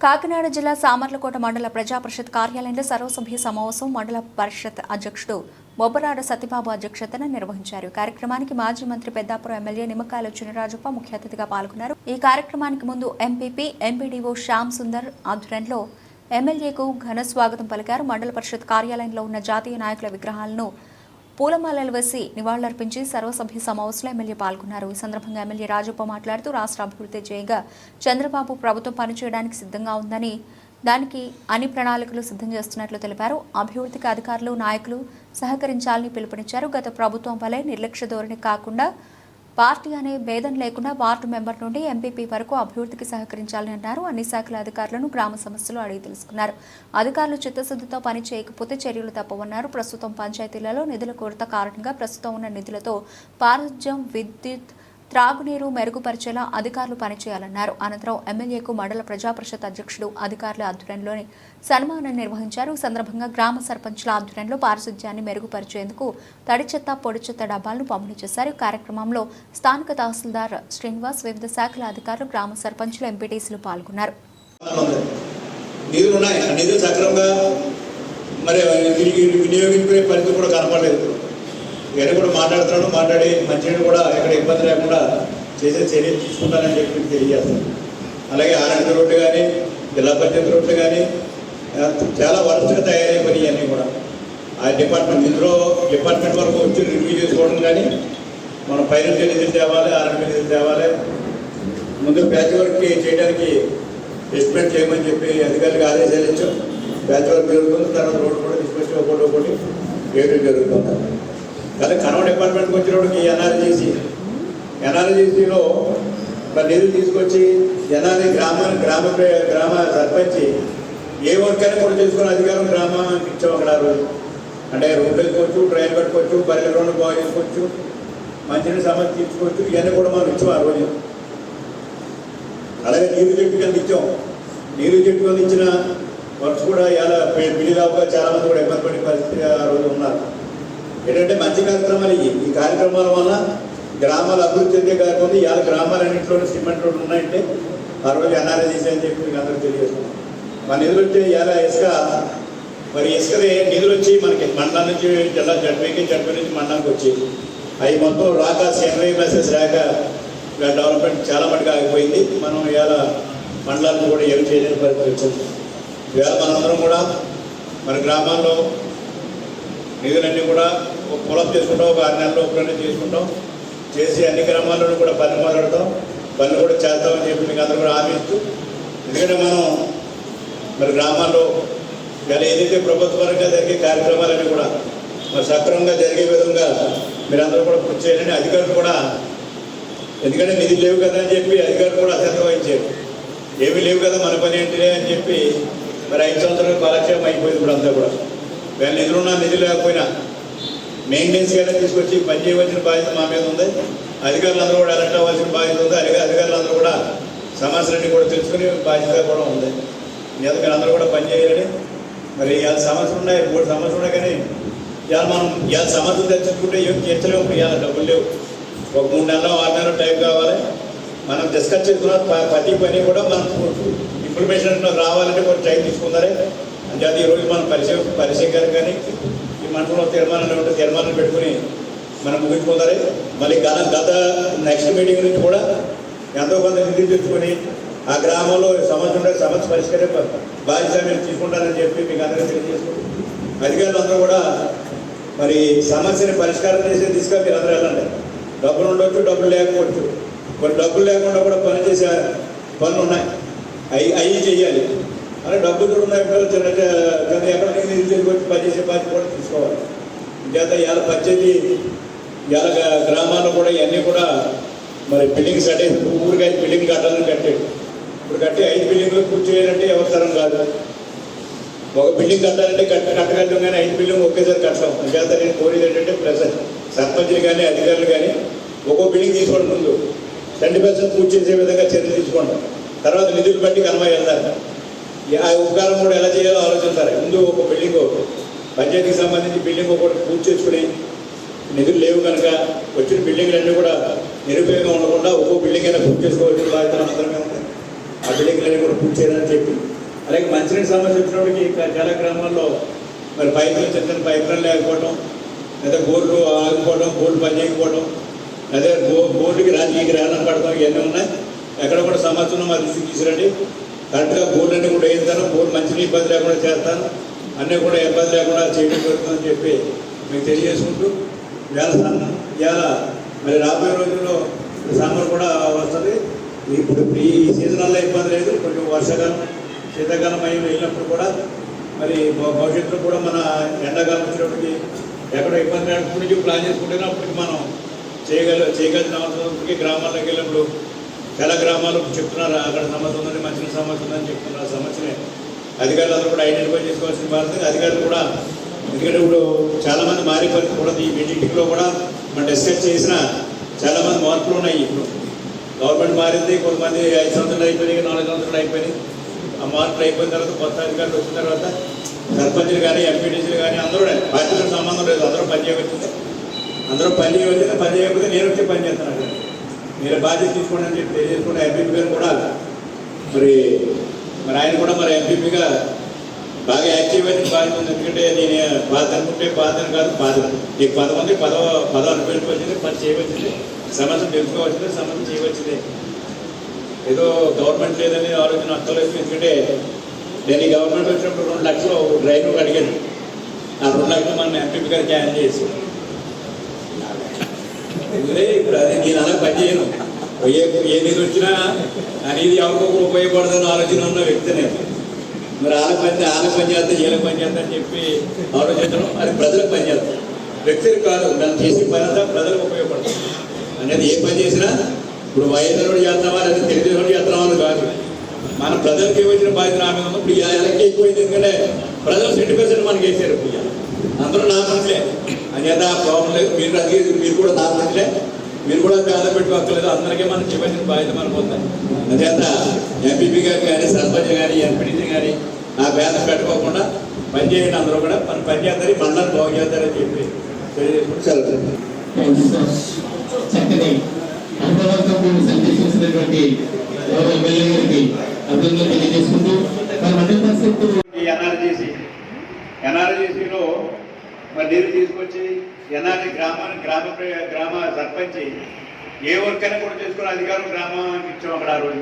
కాకినాడ జిల్లా సామర్లకోట మండల ప్రజాపరిషత్ కార్యాలయంలో సర్వసభ్య సమావేశం మండల పరిషత్ అధ్యక్షుడు బొబ్బరాడ సత్యబాబు అధ్యక్షతన నిర్వహించారు. కార్యక్రమానికి మాజీ మంత్రి పెద్దాపురం ఎమ్మెల్యే నిమ్మకాయల చినరాజప్ప ముఖ్య అతిథిగా పాల్గొన్నారు. ఈ కార్యక్రమానికి ముందు ఎంపీపీ ఎంపీడీఓ శ్యామ్ సుందర్ ఆధ్వర్యంలో ఎమ్మెల్యేకు ఘన స్వాగతం పలికారు. మండల పరిషత్ కార్యాలయంలో ఉన్న జాతీయ నాయకుల విగ్రహాలను పూలమాలలు వేసి నివాళులర్పించి సర్వసభ్య సమావేశంలో ఎమ్మెల్యే పాల్గొన్నారు. ఈ సందర్భంగా ఎమ్మెల్యే రాజప్ప మాట్లాడుతూ రాష్ట్ర అభివృద్ధి ధ్యేయంగా చంద్రబాబు ప్రభుత్వం పనిచేయడానికి సిద్ధంగా ఉందని, దానికి అన్ని ప్రణాళికలు సిద్ధం చేస్తున్నట్లు తెలిపారు. అభివృద్ధికి అధికారులు, నాయకులు సహకరించాలని పిలుపునిచ్చారు. గత ప్రభుత్వం వలె నిర్లక్ష్య ధోరణి కాకుండా పార్టీ అనే భేదం లేకుండా వార్డు మెంబర్ నుండి ఎంపీపీ వరకు అభివృద్ధికి సహకరించాలని అన్నారు. అన్ని శాఖల అధికారులను గ్రామ సమస్యలు అడిగి తెలుసుకున్నారు. అధికారులు చిత్తశుద్ధితో పని చేయకపోతే చర్యలు తప్పవన్నారు. ప్రస్తుతం పంచాయతీలలో నిధుల కొరత కారణంగా ప్రస్తుతం ఉన్న నిధులతో పారిశుధ్యం, విద్యుత్, త్రాగునీరు మెరుగుపరిచేలా అధికారులు పనిచేయాలన్నారు. అనంతరం ఎమ్మెల్యేకు మండల ప్రజాపరిషత్ అధ్యక్షుడు అధికారుల ఆధ్వర్యంలోని సన్మానం నిర్వహించారు. ఈ సందర్భంగా గ్రామ సర్పంచ్ల ఆధ్వర్యంలో పారిశుధ్యాన్ని మెరుగుపరిచేందుకు తడి చెత్త, పొడి చెత్త డబ్బాలను పంపిణీ చేశారు. ఈ కార్యక్రమంలో స్థానిక తహసీల్దార్ శ్రీనివాస్, వివిధ శాఖల అధికారులు, గ్రామ సర్పంచ్లు, ఎంపీటీసీలు పాల్గొన్నారు. ఇవన్నీ కూడా మాట్లాడి మంచినీళ్ళు కూడా ఎక్కడ ఇబ్బంది లేకుండా చేసే చర్యలు తీసుకుంటానని చెప్పి తెలియజేస్తాను. అలాగే ఆర్ఎండ్బి రోడ్డు కానీ, జిల్లా పరిషత్ రోడ్లు కానీ చాలా వరస్ట్గా తయారైపోయినాయి. అన్నీ కూడా ఆ డిపార్ట్మెంట్ వరకు వచ్చి రివ్యూ చేసుకోవడం కానీ, మనం పైన నిధులు తేవాలి, ఆర్ఎండ్బి నిధులు తేవాలి, ముందు ప్యాచ్ వర్క్ చేయడానికి ఎస్టిమేట్ చేయమని చెప్పి అధికారులకు ఆదేశాలు ఇచ్చాం. ప్యాచ్ వర్క్ జరుగుతుంది. తర్వాత రోడ్డు కూడా తీసుకొచ్చి ఒకటి వేయడం జరుగుతుంది. కానీ కనవ డిపార్ట్మెంట్కి వచ్చినప్పటికి ఎన్ఆర్జీసీలో నిధులు తీసుకొచ్చి గ్రామ సర్పంచ్ ఏ వర్క్ అయినా కూడా చేసుకుని అధికారం గ్రామానికి ఇచ్చాం. అక్కడ అంటే రోడ్లు వేసుకోవచ్చు, ట్రైన్ కట్టుకోవచ్చు, బయలు రోడ్లు బాగా చేసుకోవచ్చు, మంచినీటి సమస్య తీర్చుకోవచ్చు. ఇవన్నీ కూడా మనం ఇచ్చాం ఆ రోజు. అలాగే నీరు చెట్టు కింద ఇచ్చాం. నీరు చెట్టు కింద ఇచ్చిన వర్క్స్ కూడా ఇలా బిల్లుగా చాలామంది కూడా ఇబ్బంది పడే పరిస్థితి ఆ రోజు ఉన్నారు. ఏంటంటే మంచి కార్యక్రమాలు ఈ కార్యక్రమాల వల్ల గ్రామాలు అభివృద్ధి చెందే కాకుండా ఇవాళ గ్రామాలన్నింటిలోనే సిమెంట్ రోడ్లు ఉన్నాయంటే ఆ రోజు ఎన్ఆర్జీసీ అని చెప్పి మీకు అందరూ తెలియజేస్తున్నాం. మన నిధులు వచ్చి ఇవాళ ఇసుకది నిధులు వచ్చి మనకి మండలం నుంచి జిల్లా జడ్పీ నుంచి మండలానికి వచ్చి అవి మొత్తం రాక సెంట్రల్ మెసేజ్ రాక డెవలప్మెంట్ చాలా మటుకు ఆగిపోయింది. మనం ఇవాళ మండలాన్ని కూడా ఏమి చేయలేని పరిస్థితి వచ్చింది. ఇవాళ మనందరం కూడా మన గ్రామాల్లో నిధులన్నీ కూడా పొలం చేసుకుంటాం. ఒక 6 నెలల్లో ఒకటి చేసుకుంటాం. చేసి అన్ని గ్రామాల్లోనూ కూడా పని మొదలెడతాం. పనులు కూడా చేస్తామని చెప్పి మీకు అందరూ కూడా హామీ ఇస్తూ, ఎందుకంటే మనం మరి గ్రామాల్లో ఇలా ఏదైతే ప్రభుత్వ పరంగా జరిగే కార్యక్రమాలన్నీ కూడా మరి సక్రమంగా జరిగే విధంగా మీరందరూ కూడా కృషి చేయాలని అధికారులు కూడా, ఎందుకంటే నిధులు లేవు కదా అని చెప్పి అధికారులు కూడా అశ్రద్ధ వహించారు. ఏమీ లేవు కదా మన పని ఏంటిదే అని చెప్పి మరి 5 సంవత్సరాలు కాలక్షేపం అయిపోయింది. ఇప్పుడు అంతా కూడా వేళ నిధులున్నా నిధులు లేకపోయినా మెయింటెనెన్స్ అయినా తీసుకొచ్చి పని చేయవలసిన బాధ్యత మా మీద ఉంది. అధికారులందరూ కూడా అలర్ట్ అవ్వాల్సిన బాధ్యత ఉంది. అధికారులందరూ కూడా సమస్యలన్నీ కూడా తెలుసుకునే బాధ్యత కూడా ఉంది. ఎందుకని అందరూ కూడా పని చేయాలని మరి ఇవాళ సమస్యలు ఉన్నాయి, 3 సమస్యలు ఉన్నాయి. కానీ ఇవాళ మనం ఇవాళ సమస్యలు తెచ్చుకుంటే ఏం తీర్చలేము. ఇవాళ డబ్బులు లేవు. ఒక 3 నెలలు 6 నెలలు టైం కావాలి. మనం డిస్కస్ చేసుకున్న ప్రతి పని కూడా మనం ఇంప్లిమెంటేషన్ రావాలంటే కొంచెం టైం తీసుకున్నారే. అంటే ఈరోజు మనం పరిశీలన కానీ ఈ మండలంలో తీర్మానాలు ఉంటే తీర్మానాలు పెట్టుకుని మనం ముగించుకుంటారే. మళ్ళీ గత నెక్స్ట్ మీటింగ్ నుంచి కూడా ఎంతో కొంత నిధులు తెచ్చుకొని ఆ గ్రామంలో సమస్య పరిష్కరే బాధ్యత మీరు తీసుకుంటారని చెప్పి మీకు అందరికీ తెలియజేసుకుంటాం. అధికారులు అందరూ కూడా మరి సమస్యని పరిష్కారం చేసే దిశగా మీరు అందరూ వెళ్ళండి. డబ్బులు ఉండొచ్చు, డబ్బులు లేకపోవచ్చు. కొన్ని డబ్బులు లేకుండా కూడా పని చేసే పనులు ఉన్నాయి. అవి చెయ్యాలి. అలా డబ్బులు ఉన్నాయి ఎక్కడ నిధులు వచ్చి పనిచేసే బాధ్యత కూడా తీసుకోవాలి. చేత ఇవాళ పంచాయతీ ఇవాళ గ్రామాల్లో కూడా ఇవన్నీ కూడా మరి బిల్డింగ్స్ అంటే ఊరికి బిల్డింగ్ కట్టాలని కట్టాడు. ఇప్పుడు కట్టి 5 బిల్డింగ్లు పూర్తి చేయాలంటే ఎవరి తరం కాదు. ఒక బిల్డింగ్ కట్టాలంటే కట్టగలం కానీ 5 బిల్డింగ్ ఒకేసారి కట్టడం. చేత నేను కోరేది ఏంటంటే ప్లస్ సర్పంచ్లు కానీ అధికారులు కానీ ఒక్కో బిల్డింగ్ తీసుకోవడం ముందు 20% పూర్తి చేసే విధంగా చర్యలు తీసుకోండి. తర్వాత నిధులు బట్టి కన్వా వెళ్తారు. ఆ ఉపకారం కూడా ఎలా చేయాలో ఆలోచిస్తారు. ముందు ఒక బిల్డింగ్ పంచాయతీకి సంబంధించి బిల్డింగ్ ఒకటి పూర్తి చేసుకుని నిధులు లేవు కనుక వచ్చిన బిల్డింగ్లన్నీ కూడా నిరుపయోగంగా ఉండకుండా ఒక్కో బిల్డింగ్ అయినా పూర్తి చేసుకోవాల్సిన బాధ్యత అందరమే ఉంటాయి. ఆ బిల్డింగ్లన్నీ కూడా పూర్తి చేయాలని చెప్పి అలాగే మంచినీటి సమస్య వచ్చినప్పటికీ ఇంకా చాలా గ్రామాల్లో మరి పైపులు చిన్న పైపులు లేకపోవడం, లేదా బోర్లు ఆగిపోవడం, బోర్డు పని చేయకపోవడం, అదే బోర్డుకి రాజకీయ గ్రహణం పడడం, ఇవన్నీ ఉన్నాయి. ఎక్కడ కూడా సమస్యను మా దృష్టికి తీసుకురండి. కరెక్ట్గా బోర్డు అన్నీ కూడా వేస్తాను, బోర్డు మంచిని ఇబ్బంది లేకుండా చేస్తాను, అన్నీ కూడా ఇబ్బంది లేకుండా చేయడం జరుగుతుందని చెప్పి మీకు తెలియజేసుకుంటూ ఇవాళ మరి రాబోయే రోజుల్లో సమ్మర్ కూడా వస్తుంది. ఇప్పుడు ఈ సీజనల్లో ఇబ్బంది లేదు. కొంచెం వర్షాకాలం శీతాకాలం అయ్యి వెళ్ళినప్పుడు కూడా మరి భవిష్యత్తులో కూడా మన ఎండాకాలం వచ్చినప్పటికీ ఎక్కడ ఇబ్బంది లేనప్పటి నుంచి ప్లాన్ చేసుకుంటేనే అప్పటికి మనం చేయగలిగిన అవసరం. గ్రామాల్లోకి వెళ్ళినప్పుడు చాలా గ్రామాలు చెప్తున్నారు అక్కడ సమస్య ఉందని, మంచి సమస్య ఉందని చెప్తున్నారు. సమస్యనే అధికారులు అందరూ కూడా ఐడెంటిఫై చేసుకోవాల్సిన బాధ్యత అధికారులు కూడా. ఎందుకంటే ఇప్పుడు చాలామంది మారే పరిస్థితి కూడా ఈ మీటింగ్లో కూడా మనం డిస్కస్ చేసిన చాలామంది మార్పులు ఉన్నాయి. ఇప్పుడు గవర్నమెంట్ మారింది, కొంతమంది 5 సంవత్సరాలు అయిపోయినాయి, 4 సంవత్సరాలు అయిపోయినాయి. ఆ మార్పులు అయిపోయిన తర్వాత కొత్త అధికారులు వచ్చిన తర్వాత సర్పంచులు కానీ ఎంపీటీసీలు కానీ అందరూ పార్టీలకు సంబంధం లేదు, అందరూ పని చేయవచ్చింది. అందరూ పని చేయకపోతే నేను వచ్చి పని చేస్తున్నాను. మీరు బాధ్యత తీసుకోండి అని చెప్పి తెలియజేసుకుంటే ఎంపీపీ గారు కూడా మరి ఆయన కూడా మరి ఎంపీపీగా బాగా యాక్టివ్ అయితే బాధ్యత ఉంది. ఎందుకంటే నేను బాధ అనుకుంటే బాధను కాదు, బాధ నీకు 10 మంది పదవి పెట్టుకోవచ్చింది, పని చేయవచ్చింది, సమస్య తెలుసుకోవచ్చింది, సమస్య చేయవచ్చింది. ఏదో గవర్నమెంట్ లేదని ఆలోచన అక్కర్లేదు. ఎందుకంటే నేను ఈ గవర్నమెంట్ వచ్చినప్పుడు 2 లక్షలు డ్రైవర్ అడిగాను. ఆ 2 లక్షలు మనం ఎంపీపీ గారు క్యాన్ చేసి ఇప్పుడు అదే నేను అలా పని చేయను. ఏ నిధి వచ్చినా అనేది ఎవరికొకరు ఉపయోగపడదని ఆలోచన ఉన్న వ్యక్తి నేను. మరి వాళ్ళకి పని చేస్తా, వీళ్ళకి పని చేస్తా అని చెప్పి ఆలోచించడం అది ప్రజలకు పని చేస్తాం, వ్యక్తులకు కాదు. దాన్ని చేసే పని అంతా ప్రజలకు ఉపయోగపడుతుంది అనేది. ఏ పని చేసినా ఇప్పుడు వైఎస్ఆర్ చేస్తామా లేదా తెలుగుదేశం చేస్తామా అని కాదు, మన ప్రజలకు ఏమొచ్చిన బాధ్యత ఆమె ఉంది. ఇప్పుడు ఎలక్ట్ ఎక్కువైంది, ఎందుకంటే ప్రజలు 70% మనకి వేసారు. ఇప్పుడు అందరూ నా మనుషులే అనేది ఆ ప్రాబ్లం లేదు. మీరు కూడా నా మనుషులే, మీరు కూడా పేద పెట్టుకోక్కర్లేదు. అందరికీ మనం చెప్పాల్సిన బాధ్యత మనకు ఉంది. అదేంత ఎంపీపీ గారు కానీ, సర్పంచ్ కానీ, ఎంపీటీసీ కానీ నా పేద పెట్టుకోకుండా పనిచేయండి. అందరూ కూడా మనం పనిచేస్తారు, మండలం బాగు చేస్తారని చెప్పి తెలియజేసుకుంటూ చక్కని అనుభవంతో సందేశించినటువంటి ఎమ్మెల్యే గారికి అభినందనలు తెలియజేసుకుంటూ మండల పరిస్థితులు ఎన్ఆర్జీసీలో మరి నీరు తీసుకొచ్చి ఎన్ఆర్జీ గ్రామ సర్పంచ్ ఏ వర్క్ అయినా కూడా చేసుకుని అధికారం గ్రామానికి ఇచ్చాం. అక్కడ ఆ రోజు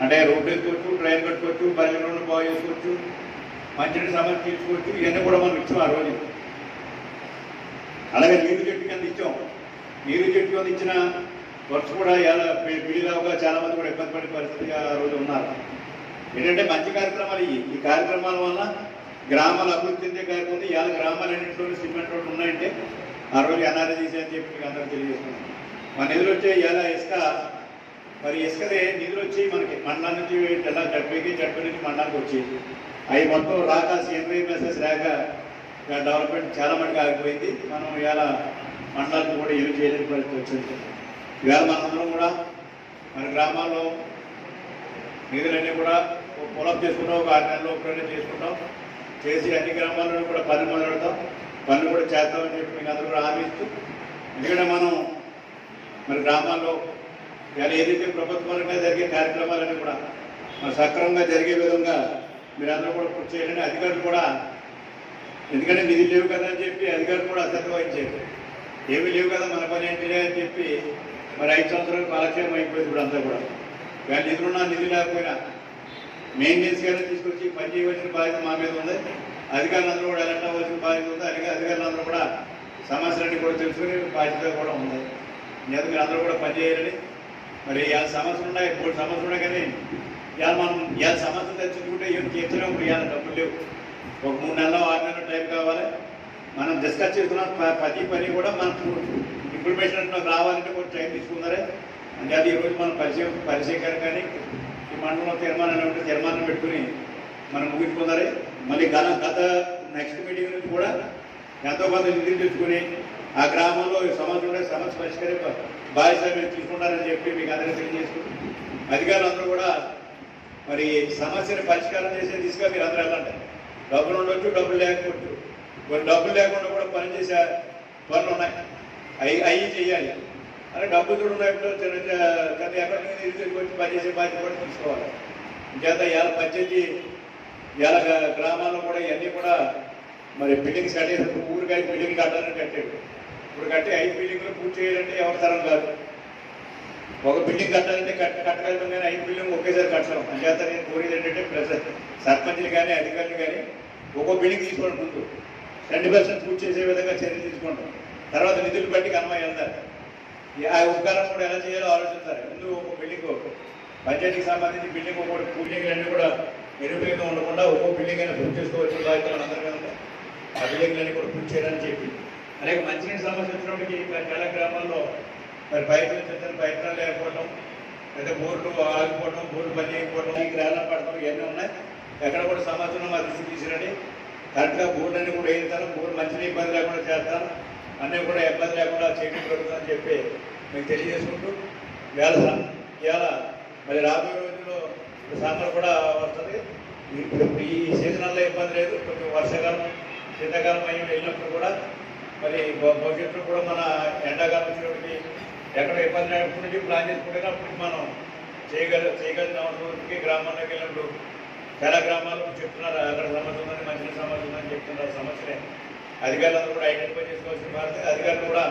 అంటే రోడ్డు వేసుకోవచ్చు, ట్రైన్ కట్టుకోవచ్చు, బయలు రోడ్డు బాగు చేసుకోవచ్చు, మంచినీటి సమస్య తీసుకోవచ్చు, ఇవన్నీ కూడా మనం ఇచ్చాం ఆ రోజు. అలాగే నీరు చెట్టు కింద ఇచ్చాం. నీరు చెట్టు కింద ఇచ్చిన వర్క్స్ కూడా ఎలా పిడిలావుగా చాలామంది కూడా ఇబ్బంది పడే పరిస్థితిగా ఆ రోజు ఉన్నారు. ఏంటంటే మంచి కార్యక్రమాలు ఈ కార్యక్రమాల వల్ల గ్రామాలు అభివృద్ధి చెందే కార్యక్రమం. ఇవాళ గ్రామాలన్నింటిలో సిమెంట్ రోడ్లు ఉన్నాయంటే ఆ రోజు ఎన్ఆర్జీసీ అని చెప్పి మీకు అందరూ తెలియజేస్తున్నాం. మన నిధులు వచ్చే ఇవాళ ఇసుకదే నిధులు వచ్చి మనకి మండలం నుంచి జిల్లా జడ్పీకి, జడ్పీ నుంచి మండలానికి వచ్చి అవి మొత్తం రాక CMS రాక డెవలప్మెంట్ చాలా మటుకు ఆగిపోయింది. మనం ఇవాళ మండలానికి కూడా ఏమి చేయలేని పరిస్థితి వచ్చింది. ఇవాళ మనందరం కూడా మన గ్రామాల్లో నిధులన్నీ కూడా పొలం చేసుకుంటాం, ఒక 6 నెలలు ఒకటే చేసుకుంటాం. చేసి అన్ని గ్రామాల్లో కూడా పనులు మొదలెడతాం, పనులు కూడా చేస్తామని చెప్పి మీకు అందరూ కూడా హామీ ఇస్తూ, ఎందుకంటే మనం మరి గ్రామాల్లో ఇవాళ ఏదైతే ప్రభుత్వంగా జరిగే కార్యక్రమాలన్నీ కూడా మరి సక్రమంగా జరిగే విధంగా మీరందరూ కూడా కృషి చేయాలని అధికారులు కూడా, ఎందుకంటే నిధులు లేవు కదా అని చెప్పి అధికారులు కూడా అశ్రద్ధ వహించారు. ఏమీ లేవు కదా మన పని ఏంటిదే అని చెప్పి మరి 5 సంవత్సరాలు కాలక్షేమం అయిపోయింది. ఇప్పుడు అంతా కూడా ఇవాళ నిధులున్నా నిధులు లేకపోయినా మెయింటెనెన్స్ గానే తీసుకొచ్చి పని చేయవలసిన బాధ్యత మా మీద ఉంది. అధికారులందరూ కూడా అలర్ట్ అవ్వాల్సిన బాధ్యత ఉంది. అధికారులందరూ కూడా సమస్యలన్నీ కూడా తెలుసుకునే బాధ్యత కూడా ఉంది. లేదా మీరు అందరూ కూడా పనిచేయాలని. మరి ఇవాళ సమస్యలు ఉన్నాయి, 3 సమస్యలు ఉన్నాయి. కానీ ఇవాళ మనం ఇవాళ సమస్యలు తెచ్చుకుంటే ఏం తీర్చలేము. ఇప్పుడు ఇవాళ డబ్బులు లేవు. ఒక 3 నెలలు 6 నెలలు టైం కావాలి. మనం డిస్కస్ చేస్తున్నాం ప్రతి పని కూడా మనకు ఇంప్లిమెంటేషన్ రావాలంటే కొంచెం టైం తీసుకున్నారే. అంటే అది ఈరోజు మనం పరిశీలన కానీ ఈ మండలంలో తీర్మానాలు ఉంటే తీర్మానం పెట్టుకుని మనం ముగించుకున్నారే. మళ్ళీ గత నెక్స్ట్ మీటింగ్ నుంచి కూడా ఎంతో కొంత నిధులు తెచ్చుకుని ఆ గ్రామంలో సమస్య పరిష్కరే బాధ్యత మీరు తీసుకుంటారని చెప్పి మీకు అందరికీ తెలియజేసుకుంటాం. అధికారులు అందరూ కూడా మరి సమస్యను పరిష్కారం చేసే దిశగా మీరు అందరూ వెళ్ళండి. డబ్బులు ఉండొచ్చు, డబ్బులు లేకపోవచ్చు. కొన్ని డబ్బులు లేకుండా కూడా పనిచేసే పనులు ఉన్నాయి, అవి చేయాలి. అలా డబ్బులు ఉన్నప్పుడు ఎక్కడి నుంచి వచ్చి పనిచేసే బాధ్యత కూడా తీసుకోవాలి. చేత ఇవాళ పంచాయతీ ఇవాళ గ్రామాల్లో కూడా ఇవన్నీ కూడా మరి బిల్డింగ్స్ కట్టేసి ఊరికై బిల్డింగ్ కట్టాలని కట్టాడు. ఇప్పుడు కట్టి 5 బిల్డింగ్లు పూర్తి చేయాలంటే ఎవరి తరం కాదు. ఒక బిల్డింగ్ కట్టాలంటే కట్టగలుగుతాం కానీ 5 బిల్డింగ్ ఒకేసారి కట్టలేం. అంచేత నేను కోరేది ఏంటంటే సర్పంచ్లు కానీ అధికారులు కానీ ఒక్కో బిల్డింగ్ తీసుకోవడం ముందు 20% పూర్తి చేసే విధంగా చర్యలు తీసుకుంటాం. తర్వాత నిధులు బట్టి కన్వా వెళ్తారు. ఆ ఉపకారం కూడా ఎలా చేయాలో ఆలోచిస్తారు. ముందు ఒక బిల్డింగ్ పంచాయతీకి సంబంధించి బిల్డింగ్ ఒక్కొక్క బిల్డింగ్ అన్నీ కూడా నిరుపయోగంగా ఉండకుండా ఒక్కో బిల్డింగ్ అయినా పూర్తి చేసుకోవచ్చు బాధ్యతలు అందరి మీద ఉంటాయి. ఆ బిల్డింగ్లన్నీ కూడా పూర్తి చేయాలని చెప్పి అనేక మంచినీటి సమస్య వచ్చినప్పటికీ చాలా గ్రామాల్లో మరి పైపులు చిన్న ప్రయత్నాలు లేకపోవడం, లేదా బోర్డు ఆగిపోవడం, బోర్డు పని చేయకపోవడం, ఈ గ్రామాల పడటం ఇవన్నీ ఉన్నాయి. ఎక్కడ కూడా సమస్యలు మా దృష్టికి తీసుకురండి. కరెక్ట్గా బోర్డు అన్ని కూడా వేయిస్తాను, బోర్డు మంచిగా ఇబ్బంది లేకుండా చేస్తాను, అన్నీ కూడా ఇబ్బంది లేకుండా చేయడం జరుగుతుందని చెప్పి మీకు తెలియజేసుకుంటూ ఇవాళ మరి రాబోయే రోజుల్లో సమ్మర్ కూడా వస్తుంది. ఇప్పుడు ఈ సీజనల్లో ఇబ్బంది లేదు. కొంచెం వర్షాకాలం శీతాకాలం అయ్యి వెళ్ళినప్పుడు కూడా మరి భవిష్యత్తులో కూడా మన ఎండాకాలం వచ్చినప్పటికీ ఎక్కడ ఇబ్బంది లేనప్పటికీ ప్లాన్ చేసుకుంటే అప్పుడు మనం చేయగలిగిన రోజుకి గ్రామాల్లోకి వెళ్ళినప్పుడు చాలా గ్రామాలు చెప్తున్నారు అక్కడ సమస్య ఉందని, మంచి సమస్య ఉందని చెప్తున్నారు. సమస్యలే అధికారులందరూ కూడా ఐడెంటిఫై చేసుకోవాల్సిన భారత అధికారులు కూడా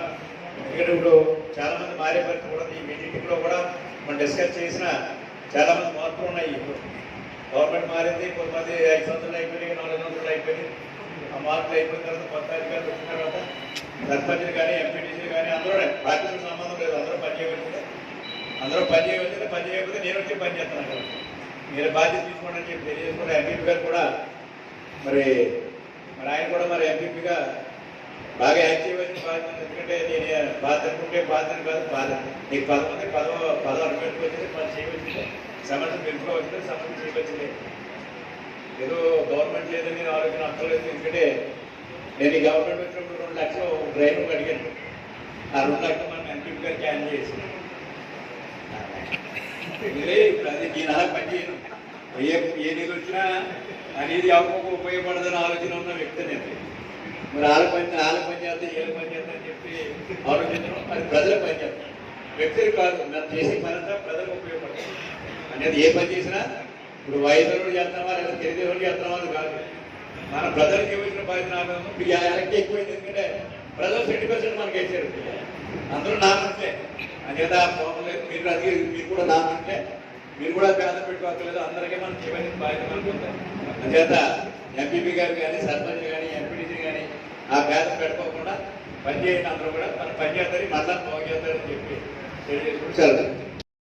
ఇక్కడ ఇప్పుడు చాలా మంది మారే పరిస్థితి కూడా ఈ మీటింగ్లో కూడా మనం డిస్కస్ చేసిన చాలా మంది మార్పులు ఉన్నాయి. ఇప్పుడు గవర్నమెంట్ మారింది, కొంతమంది 5 సంవత్సరాలు అయిపోయినాయి, 4 సంవత్సరాలు అయిపోయింది. ఆ మార్పులు అయిపోయిన తర్వాత కొత్త అధికారులు వచ్చిన తర్వాత సర్పంచ్లు కానీ ఎంపీటీసీలు కానీ అందరూ పార్టీలకు సంబంధం లేదు, అందరూ పని చేయవలసిందే. పని చేయకపోతే నేను వచ్చి పని చేస్తాను కదా, మీరు బాధ్యత తీసుకోండి అని చెప్పి తెలియజేసుకుంటే ఎంపీపీ గారు కూడా మరి ఆయన కూడా మరి ఎంపీపీగా బాగా యాక్ట్ చేయవలసిన బాధ్యత. ఎందుకంటే నేను బాధ్యత అనుకుంటే బాధ్యత కాదు, బాధ్యత నీకు 10 మంది 10 పెట్టుకు వచ్చింది, పని చేయవలసిందే, సమస్య పెట్టుకోవచ్చిందే, సమస్య చేయవలసిందే. ఏదో గవర్నమెంట్ లేదని నేను ఆలోచన అక్కర్లేదు. ఎందుకంటే నేను ఈ గవర్నమెంట్ వచ్చినప్పుడు 2 లక్షలు డ్రైవర్కి అడిగాను. ఆ 2 లక్షలు మనం ఎంపీపీ గారు క్యాన్ చేసి ఇప్పుడు అది నేను అలా పని చేయను. ఏ నిధి వచ్చినా అనేది ఎవరికి ఉపయోగపడదని ఆలోచన ఉన్న వ్యక్తి నేను. మరి వాళ్ళ పని చేస్తే ఏళ్ళ పని చేస్తా అని చెప్పి ఆలోచించడం అది ప్రజలకు పని చేస్తాం, వ్యక్తులు కాదు. మనం చేసే పని అంతా ప్రజలకు ఉపయోగపడుతుంది అనేది. ఏ పని చేసినా ఇప్పుడు వయసులో చేస్తున్నామా లేదా తెలియజేవాళ్ళు చేస్తున్నామా అది కాదు, మన ప్రజలకు ఇవ్వాల్సిన బాధ్యత. ఇప్పుడు ఎలక్ట్ ఎక్కువైంది ఎందుకంటే ప్రజలు 20% మనకి వేసారు. అందరూ నామంటే అంచేత పోవడం లేదు. మీరు కూడా నామంటే మీరు కూడా పేద పెట్టుకోవట్లేదు. అందరికీ మనం చేయవలసిన బాధ్యత అనుకుంటాం. అంచేత ఎంపీపీ గారు కానీ సర్పంచ్ కానీ ఎంపీటీసీ కానీ ఆ పేద పెట్టుకోకుండా పనిచేయండి. అందరూ కూడా మన పని చేస్తారు, మళ్ళా బాగు చేస్తారని చెప్పి తెలియజేసుకుంటూ